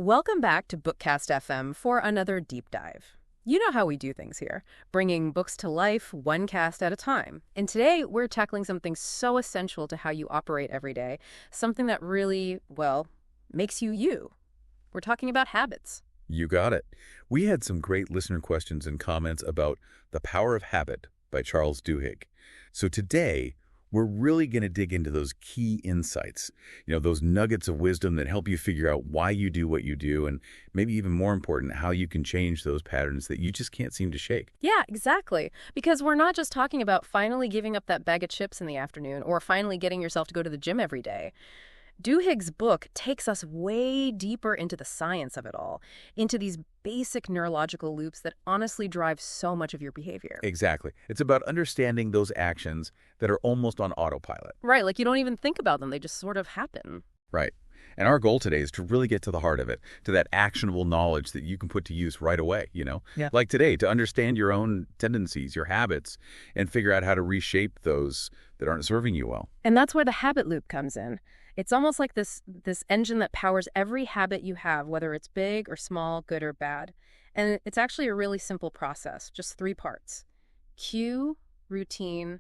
Welcome back to BookCast FM for another deep dive. You know how we do things here, bringing books to life one cast at a time. And today we're tackling something so essential to how you operate every day, something that really, well, makes you you. We're talking about habits. You got it. We had some great listener questions and comments about The Power of Habit by Charles Duhigg. So today, we're really going to dig into those key insights, those nuggets of wisdom that help you figure out why you do what you do, and maybe even more important, how you can change those patterns that you just can't seem to shake. Yeah, exactly. Because we're not just talking about finally giving up that bag of chips in the afternoon or finally getting yourself to go to the gym every day. Duhigg's book takes us way deeper into the science of it all, into these basic neurological loops that honestly drive so much of your behavior. Exactly. It's about understanding those actions that are almost on autopilot. Right, like you don't even think about them, they just sort of happen. Right. And our goal today is to really get to the heart of it, to that actionable knowledge that you can put to use right away, Yeah. Like today, to understand your own tendencies, your habits, and figure out how to reshape those that aren't serving you well. And that's where the habit loop comes in. It's almost like this engine that powers every habit you have, whether it's big or small, good or bad. And it's actually a really simple process, just 3 parts: cue, routine,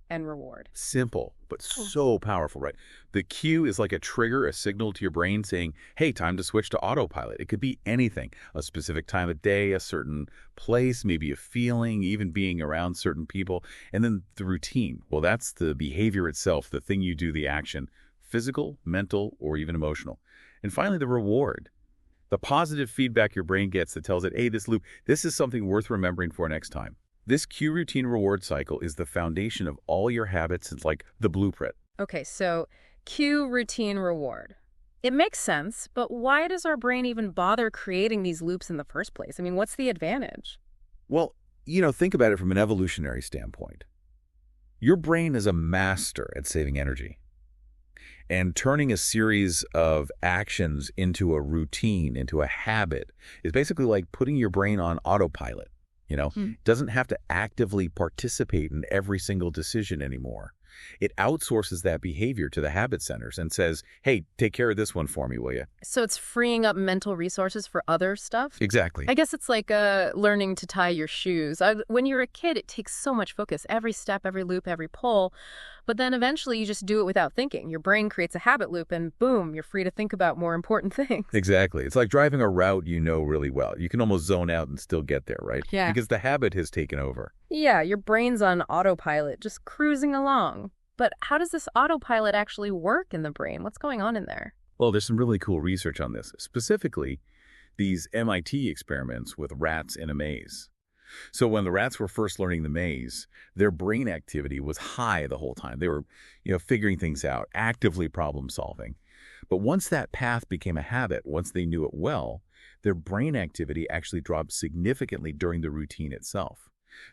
and reward. Simple, but so powerful, right? The cue is like a trigger, a signal to your brain saying, hey, time to switch to autopilot. It could be anything, a specific time of day, a certain place, maybe a feeling, even being around certain people. And then the routine, well, that's the behavior itself, the thing you do, the action. Physical, mental, or even emotional. And finally, the reward. The positive feedback your brain gets that tells it, hey, this is something worth remembering for next time. This cue routine reward cycle is the foundation of all your habits. It's like the blueprint. Okay, so cue, routine, reward. It makes sense, but why does our brain even bother creating these loops in the first place? I mean, what's the advantage? Well, think about it from an evolutionary standpoint. Your brain is a master at saving energy. And turning a series of actions into a routine, into a habit, is basically like putting your brain on autopilot. It doesn't have to actively participate in every single decision anymore. It outsources that behavior to the habit centers and says, hey, take care of this one for me, will you? So it's freeing up mental resources for other stuff? Exactly. I guess it's like learning to tie your shoes. When you're a kid, it takes so much focus, every step, every loop, every pull. But then eventually you just do it without thinking. Your brain creates a habit loop and boom, you're free to think about more important things. Exactly. It's like driving a route you know really well. You can almost zone out and still get there, right? Yeah. Because the habit has taken over. Yeah, your brain's on autopilot, just cruising along. But how does this autopilot actually work in the brain? What's going on in there? Well, there's some really cool research on this, specifically these MIT experiments with rats in a maze. So when the rats were first learning the maze, their brain activity was high the whole time. They were, figuring things out, actively problem solving. But once that path became a habit, once they knew it well, their brain activity actually dropped significantly during the routine itself.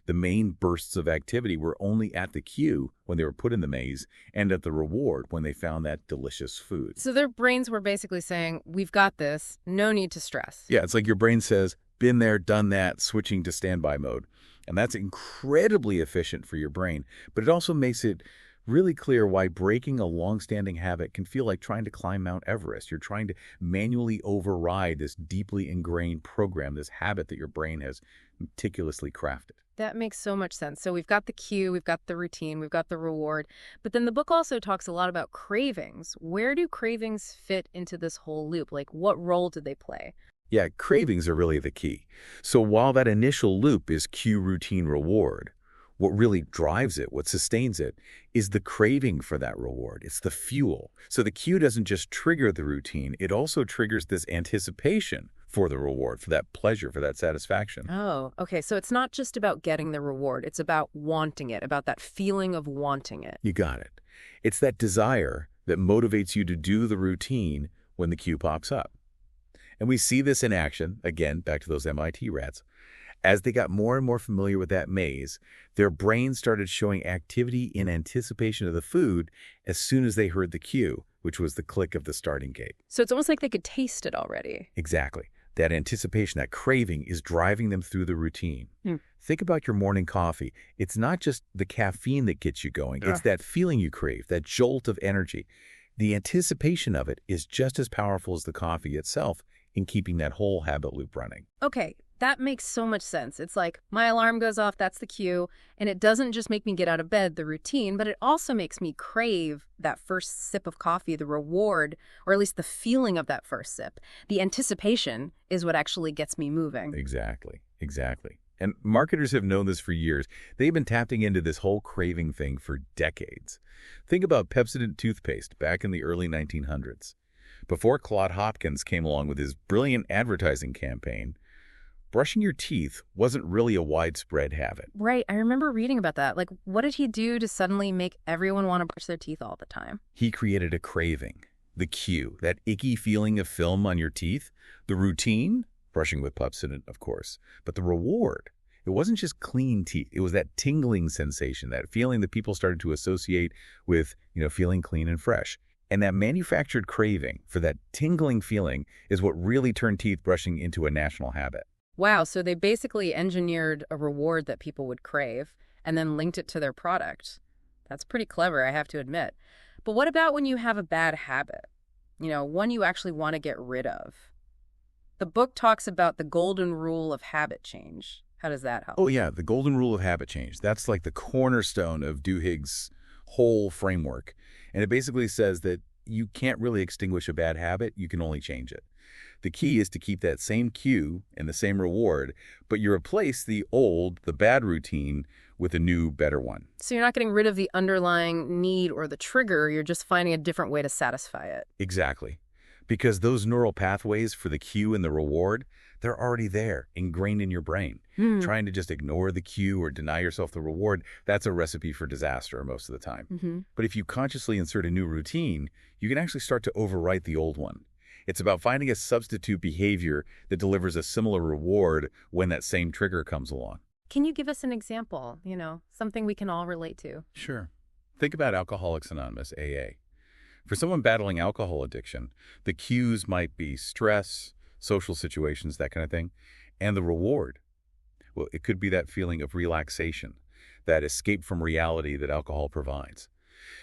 The main bursts of activity were only at the cue when they were put in the maze and at the reward when they found that delicious food. So their brains were basically saying, we've got this, no need to stress. Yeah, it's like your brain says, been there, done that, switching to standby mode. And that's incredibly efficient for your brain, but it also makes it really clear why breaking a long-standing habit can feel like trying to climb Mount Everest. You're trying to manually override this deeply ingrained program, this habit that your brain has meticulously crafted. That makes so much sense. So we've got the cue, we've got the routine, we've got the reward. But then the book also talks a lot about cravings. Where do cravings fit into this whole loop? Like, what role do they play? Yeah, cravings are really the key. So while that initial loop is cue, routine, reward, what really drives it, what sustains it, is the craving for that reward. It's the fuel. So the cue doesn't just trigger the routine, it also triggers this anticipation for the reward, for that pleasure, for that satisfaction. Oh, okay. So it's not just about getting the reward. It's about wanting it, about that feeling of wanting it. You got it. It's that desire that motivates you to do the routine when the cue pops up. And we see this in action, again, back to those MIT rats. As they got more and more familiar with that maze, their brains started showing activity in anticipation of the food as soon as they heard the cue, which was the click of the starting gate. So it's almost like they could taste it already. Exactly. That anticipation, that craving is driving them through the routine. Think about your morning coffee. It's not just the caffeine that gets you going. It's that feeling you crave, that jolt of energy. The anticipation of it is just as powerful as the coffee itself, in keeping that whole habit loop running. Okay, that makes so much sense. It's like my alarm goes off, that's the cue, and it doesn't just make me get out of bed, the routine, but it also makes me crave that first sip of coffee, the reward, or at least the feeling of that first sip. The anticipation is what actually gets me moving. Exactly. And marketers have known this for years. They've been tapping into this whole craving thing for decades. Think about Pepsodent toothpaste back in the early 1900s. Before Claude Hopkins came along with his brilliant advertising campaign, brushing your teeth wasn't really a widespread habit. Right, I remember reading about that. Like, what did he do to suddenly make everyone want to brush their teeth all the time? He created a craving, the cue, that icky feeling of film on your teeth, the routine, brushing with Pepsodent, of course, but the reward. It wasn't just clean teeth. It was that tingling sensation, that feeling that people started to associate with, feeling clean and fresh. And that manufactured craving for that tingling feeling is what really turned teeth brushing into a national habit. Wow, so they basically engineered a reward that people would crave and then linked it to their product. That's pretty clever, I have to admit. But what about when you have a bad habit? One you actually want to get rid of? The book talks about the golden rule of habit change. How does that help? Oh, yeah, the golden rule of habit change. That's like the cornerstone of Duhigg's whole framework. And it basically says that you can't really extinguish a bad habit, you can only change it. The key is to keep that same cue and the same reward, but you replace the bad routine with a new, better one. So you're not getting rid of the underlying need or the trigger, you're just finding a different way to satisfy it. Exactly. Because those neural pathways for the cue and the reward, they're already there, ingrained in your brain. Trying to just ignore the cue or deny yourself the reward, that's a recipe for disaster most of the time. But if you consciously insert a new routine, you can actually start to overwrite the old one. It's about finding a substitute behavior that delivers a similar reward when that same trigger comes along. Can you give us an example, something we can all relate to? Sure. Think about Alcoholics Anonymous, AA. For someone battling alcohol addiction, the cues might be stress, social situations, that kind of thing, and the reward. Well, it could be that feeling of relaxation, that escape from reality that alcohol provides.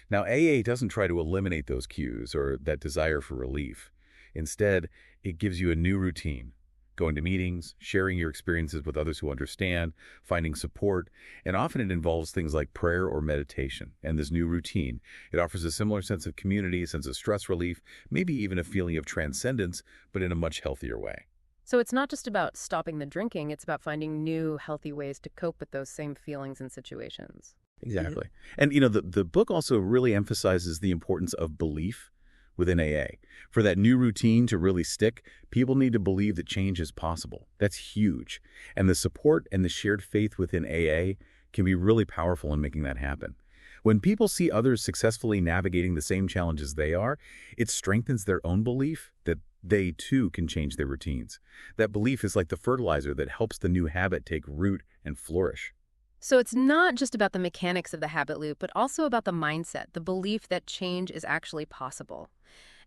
Now, AA doesn't try to eliminate those cues or that desire for relief. Instead, it gives you a new routine, going to meetings, sharing your experiences with others who understand, finding support, and often it involves things like prayer or meditation. And this new routine, it offers a similar sense of community, a sense of stress relief, maybe even a feeling of transcendence, but in a much healthier way. So it's not just about stopping the drinking, it's about finding new, healthy ways to cope with those same feelings and situations. Exactly. And, the book also really emphasizes the importance of belief within AA. For that new routine to really stick, people need to believe that change is possible. That's huge. And the support and the shared faith within AA can be really powerful in making that happen. When people see others successfully navigating the same challenges they are, it strengthens their own belief that they too can change their routines. That belief is like the fertilizer that helps the new habit take root and flourish. So it's not just about the mechanics of the habit loop, but also about the mindset, the belief that change is actually possible.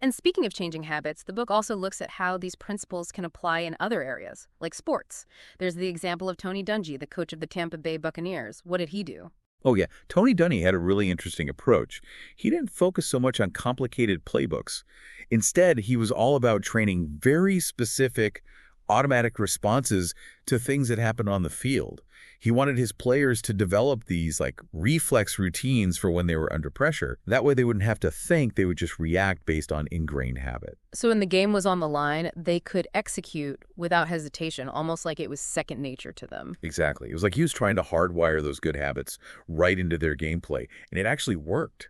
And speaking of changing habits, the book also looks at how these principles can apply in other areas, like sports. There's the example of Tony Dungy, the coach of the Tampa Bay Buccaneers. What did he do? Oh, yeah. Tony Dungy had a really interesting approach. He didn't focus so much on complicated playbooks. Instead, he was all about training very specific automatic responses to things that happen on the field. He wanted his players to develop these reflex routines for when they were under pressure. That way they wouldn't have to think, they would just react based on ingrained habit. So when the game was on the line, they could execute without hesitation, almost like it was second nature to them. Exactly. It was like he was trying to hardwire those good habits right into their gameplay, and it actually worked.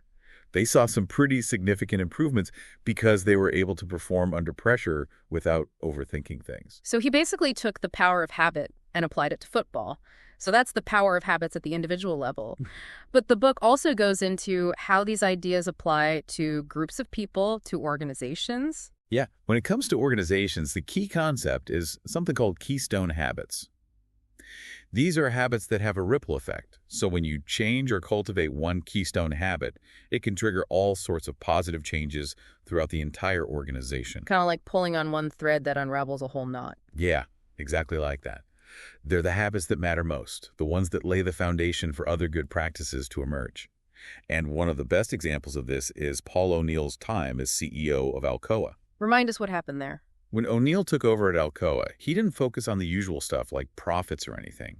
They saw some pretty significant improvements because they were able to perform under pressure without overthinking things. So he basically took the power of habit and applied it to football. So that's the power of habits at the individual level. But the book also goes into how these ideas apply to groups of people, to organizations. Yeah, when it comes to organizations, the key concept is something called Keystone habits. These are habits that have a ripple effect. So when you change or cultivate one keystone habit, it can trigger all sorts of positive changes throughout the entire organization. Kind of like pulling on one thread that unravels a whole knot. Yeah, exactly like that. They're the habits that matter most, the ones that lay the foundation for other good practices to emerge. And one of the best examples of this is Paul O'Neill's time as CEO of Alcoa. Remind us what happened there. When O'Neill took over at Alcoa, he didn't focus on the usual stuff like profits or anything.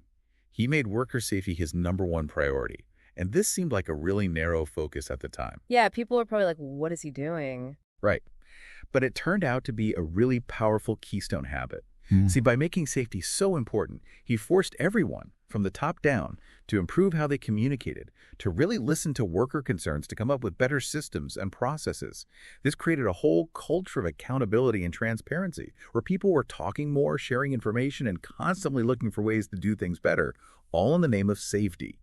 He made worker safety his #1 priority, and this seemed like a really narrow focus at the time. Yeah, people are probably like, what is he doing? Right. But it turned out to be a really powerful keystone habit. See, by making safety so important, he forced everyone, from the top down, to improve how they communicated, to really listen to worker concerns, to come up with better systems and processes. This created a whole culture of accountability and transparency, where people were talking more, sharing information, and constantly looking for ways to do things better, all in the name of safety.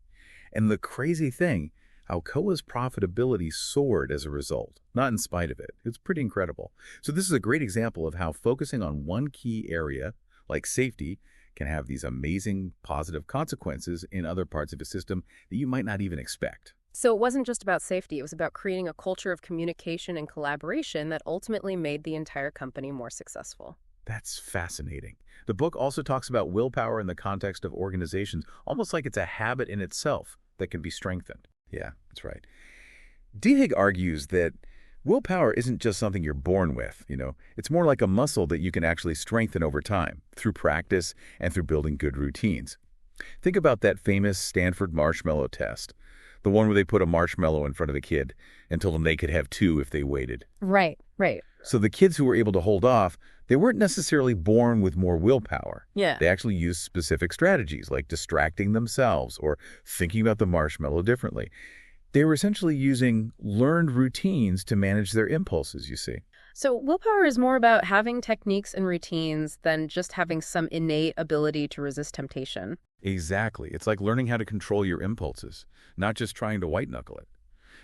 And the crazy thing, Alcoa's profitability soared as a result, not in spite of it. It's pretty incredible. So this is a great example of how focusing on one key area, like safety, can have these amazing positive consequences in other parts of a system that you might not even expect. So it wasn't just about safety, it was about creating a culture of communication and collaboration that ultimately made the entire company more successful. That's fascinating. The book also talks about willpower in the context of organizations, almost like it's a habit in itself that can be strengthened. Yeah, that's right. Duhigg argues that willpower isn't just something you're born with, It's more like a muscle that you can actually strengthen over time through practice and through building good routines. Think about that famous Stanford marshmallow test, the one where they put a marshmallow in front of a kid and told them they could have 2 if they waited. Right, right. So the kids who were able to hold off, they weren't necessarily born with more willpower. Yeah. They actually used specific strategies like distracting themselves or thinking about the marshmallow differently. They were essentially using learned routines to manage their impulses, you see. So willpower is more about having techniques and routines than just having some innate ability to resist temptation. Exactly. It's like learning how to control your impulses, not just trying to white-knuckle it.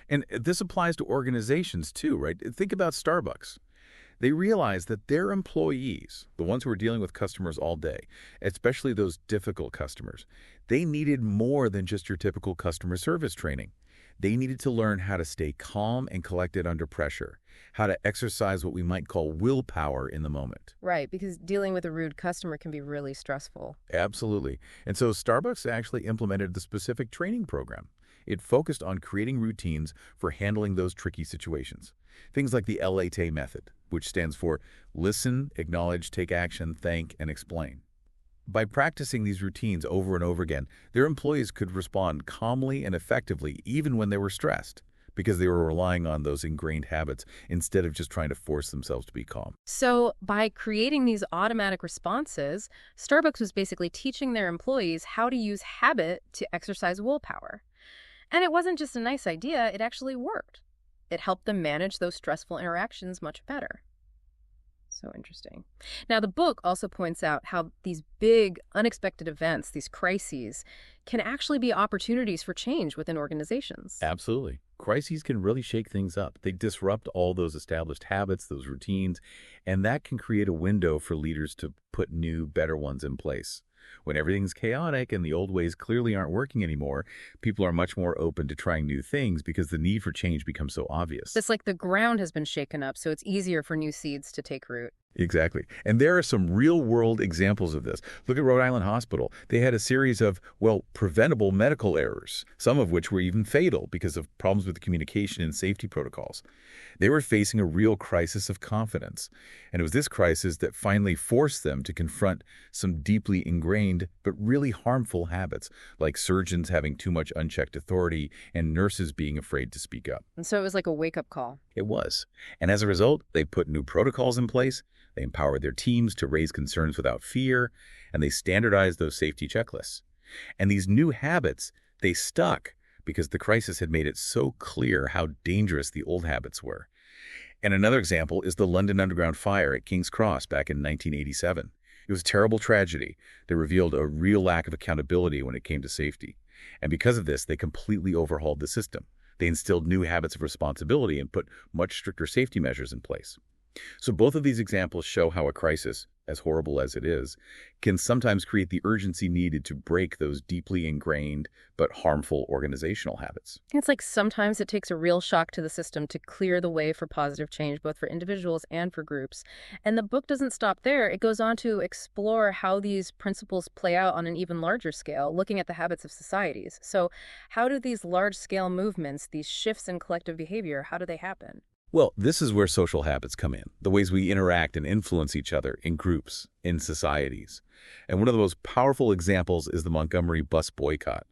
And this applies to organizations too, right? Think about Starbucks. They realized that their employees, the ones who were dealing with customers all day, especially those difficult customers, they needed more than just your typical customer service training. They needed to learn how to stay calm and collected under pressure, how to exercise what we might call willpower in the moment. Right, because dealing with a rude customer can be really stressful. Absolutely. And so Starbucks actually implemented the specific training program. It focused on creating routines for handling those tricky situations. Things like the LAT method, which stands for listen, acknowledge, take action, thank, and explain. By practicing these routines over and over again, their employees could respond calmly and effectively even when they were stressed, because they were relying on those ingrained habits instead of just trying to force themselves to be calm. So by creating these automatic responses, Starbucks was basically teaching their employees how to use habit to exercise willpower. And it wasn't just a nice idea, it actually worked. It helped them manage those stressful interactions much better. So interesting. Now, the book also points out how these big, unexpected events, these crises, can actually be opportunities for change within organizations. Absolutely. Crises can really shake things up. They disrupt all those established habits, those routines, and that can create a window for leaders to put new, better ones in place. When everything's chaotic and the old ways clearly aren't working anymore, people are much more open to trying new things because the need for change becomes so obvious. It's like the ground has been shaken up, so it's easier for new seeds to take root. Exactly. And there are some real-world examples of this. Look at Rhode Island Hospital. They had a series of, preventable medical errors, some of which were even fatal because of problems with the communication and safety protocols. They were facing a real crisis of confidence. And it was this crisis that finally forced them to confront some deeply ingrained but really harmful habits, like surgeons having too much unchecked authority and nurses being afraid to speak up. And so it was like a wake-up call. It was. And as a result, they put new protocols in place. They empowered their teams to raise concerns without fear, and they standardized those safety checklists. And these new habits, they stuck because the crisis had made it so clear how dangerous the old habits were. And another example is the London Underground fire at King's Cross back in 1987. It was a terrible tragedy that revealed a real lack of accountability when it came to safety. And because of this, they completely overhauled the system. They instilled new habits of responsibility and put much stricter safety measures in place. So both of these examples show how a crisis, as horrible as it is, can sometimes create the urgency needed to break those deeply ingrained but harmful organizational habits. It's like sometimes it takes a real shock to the system to clear the way for positive change, both for individuals and for groups. And the book doesn't stop there. It goes on to explore how these principles play out on an even larger scale, looking at the habits of societies. So how do these large-scale movements, these shifts in collective behavior, how do they happen? Well, this is where social habits come in, the ways we interact and influence each other in groups, in societies. And one of the most powerful examples is the Montgomery bus boycott.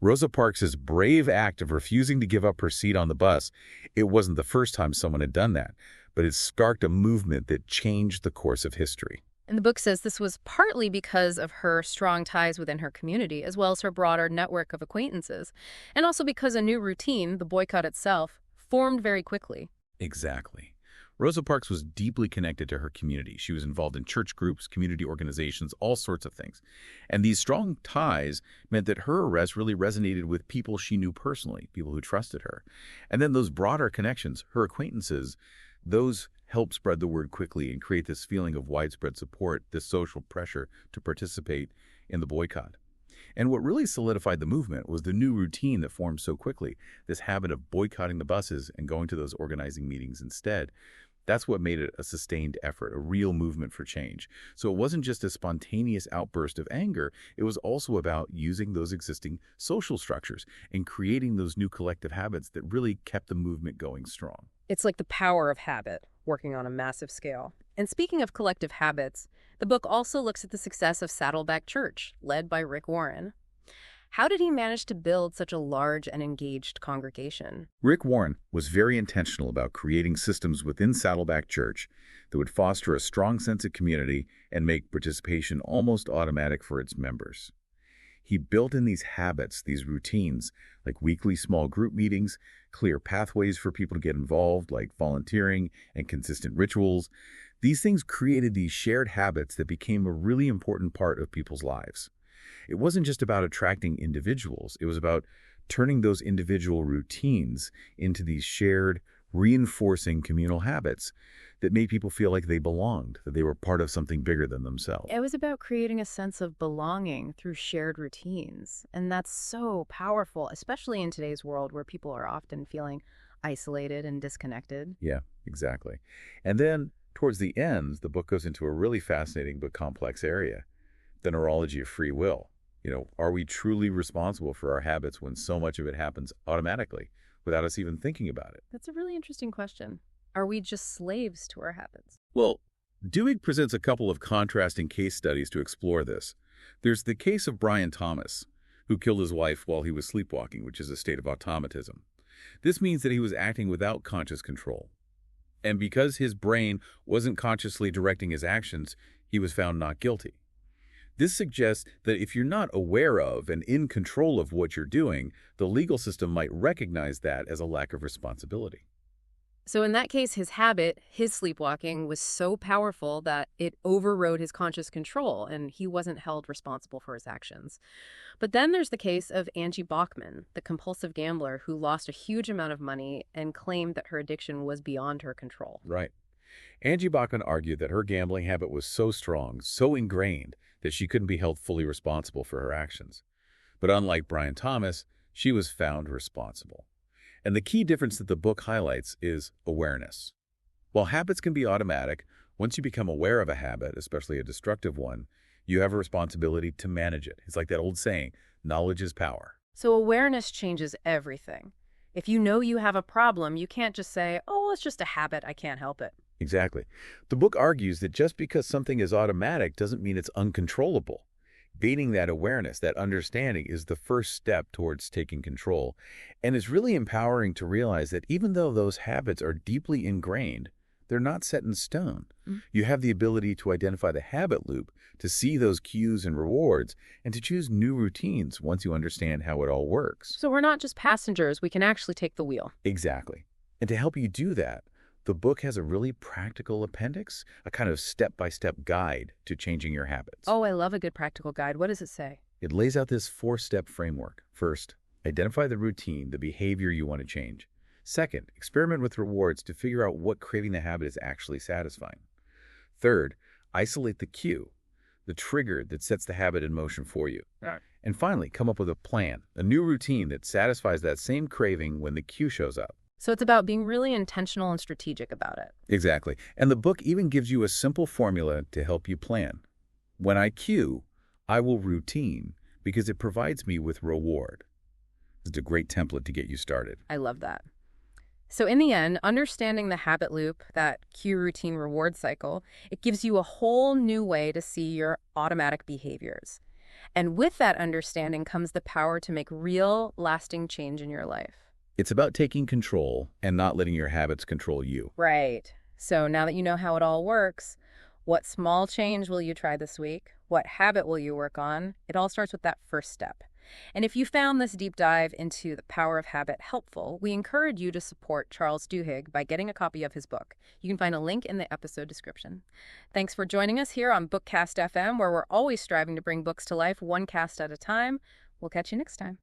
Rosa Parks' brave act of refusing to give up her seat on the bus, it wasn't the first time someone had done that, but it sparked a movement that changed the course of history. And the book says this was partly because of her strong ties within her community, as well as her broader network of acquaintances, and also because a new routine, the boycott itself, formed very quickly. Exactly. Rosa Parks was deeply connected to her community. She was involved in church groups, community organizations, all sorts of things. And these strong ties meant that her arrest really resonated with people she knew personally, people who trusted her. And then those broader connections, her acquaintances, those helped spread the word quickly and create this feeling of widespread support, this social pressure to participate in the boycott. And what really solidified the movement was the new routine that formed so quickly, this habit of boycotting the buses and going to those organizing meetings instead. That's what made it a sustained effort, a real movement for change. So it wasn't just a spontaneous outburst of anger, it was also about using those existing social structures and creating those new collective habits that really kept the movement going strong. It's like the power of habit, working on a massive scale. And speaking of collective habits, the book also looks at the success of Saddleback Church, led by Rick Warren. How did he manage to build such a large and engaged congregation? Rick Warren was very intentional about creating systems within Saddleback Church that would foster a strong sense of community and make participation almost automatic for its members. He built in these habits, these routines, like weekly small group meetings, clear pathways for people to get involved, like volunteering and consistent rituals. These things created these shared habits that became a really important part of people's lives. It wasn't just about attracting individuals. It was about turning those individual routines into these shared, reinforcing communal habits that made people feel like they belonged, that they were part of something bigger than themselves. It was about creating a sense of belonging through shared routines. And that's so powerful, especially in today's world where people are often feeling isolated and disconnected. Yeah, exactly. And then towards the end, the book goes into a really fascinating but complex area, the neurology of free will. Are we truly responsible for our habits when so much of it happens automatically without us even thinking about it? That's a really interesting question. Are we just slaves to our habits? Well, Duhigg presents a couple of contrasting case studies to explore this. There's the case of Brian Thomas, who killed his wife while he was sleepwalking, which is a state of automatism. This means that he was acting without conscious control. And because his brain wasn't consciously directing his actions, he was found not guilty. This suggests that if you're not aware of and in control of what you're doing, the legal system might recognize that as a lack of responsibility. So in that case, his habit, his sleepwalking, was so powerful that it overrode his conscious control, and he wasn't held responsible for his actions. But then there's the case of Angie Bachman, the compulsive gambler who lost a huge amount of money and claimed that her addiction was beyond her control. Right. Angie Bachman argued that her gambling habit was so strong, so ingrained, that she couldn't be held fully responsible for her actions. But unlike Brian Thomas, she was found responsible. And the key difference that the book highlights is awareness. While habits can be automatic, once you become aware of a habit, especially a destructive one, you have a responsibility to manage it. It's like that old saying, knowledge is power. So awareness changes everything. If you know you have a problem, you can't just say, oh, it's just a habit, I can't help it. Exactly. The book argues that just because something is automatic doesn't mean it's uncontrollable. Gaining that awareness, that understanding, is the first step towards taking control. And it's really empowering to realize that even though those habits are deeply ingrained, they're not set in stone. You have the ability to identify the habit loop, to see those cues and rewards, and to choose new routines once you understand how it all works. So we're not just passengers, we can actually take the wheel. Exactly. And to help you do that, the book has a really practical appendix, a kind of step-by-step guide to changing your habits. Oh, I love a good practical guide. What does it say? It lays out this 4-step framework. First, identify the routine, the behavior you want to change. Second, experiment with rewards to figure out what craving the habit is actually satisfying. Third, isolate the cue, the trigger that sets the habit in motion for you. And finally, come up with a plan, a new routine that satisfies that same craving when the cue shows up. So it's about being really intentional and strategic about it. Exactly. And the book even gives you a simple formula to help you plan. When I cue, I will routine because it provides me with reward. It's a great template to get you started. I love that. So in the end, understanding the habit loop, that cue routine reward cycle, it gives you a whole new way to see your automatic behaviors. And with that understanding comes the power to make real, lasting change in your life. It's about taking control and not letting your habits control you. Right. So now that you know how it all works, what small change will you try this week? What habit will you work on? It all starts with that first step. And if you found this deep dive into the power of habit helpful, we encourage you to support Charles Duhigg by getting a copy of his book. You can find a link in the episode description. Thanks for joining us here on BookCast FM, where we're always striving to bring books to life one cast at a time. We'll catch you next time.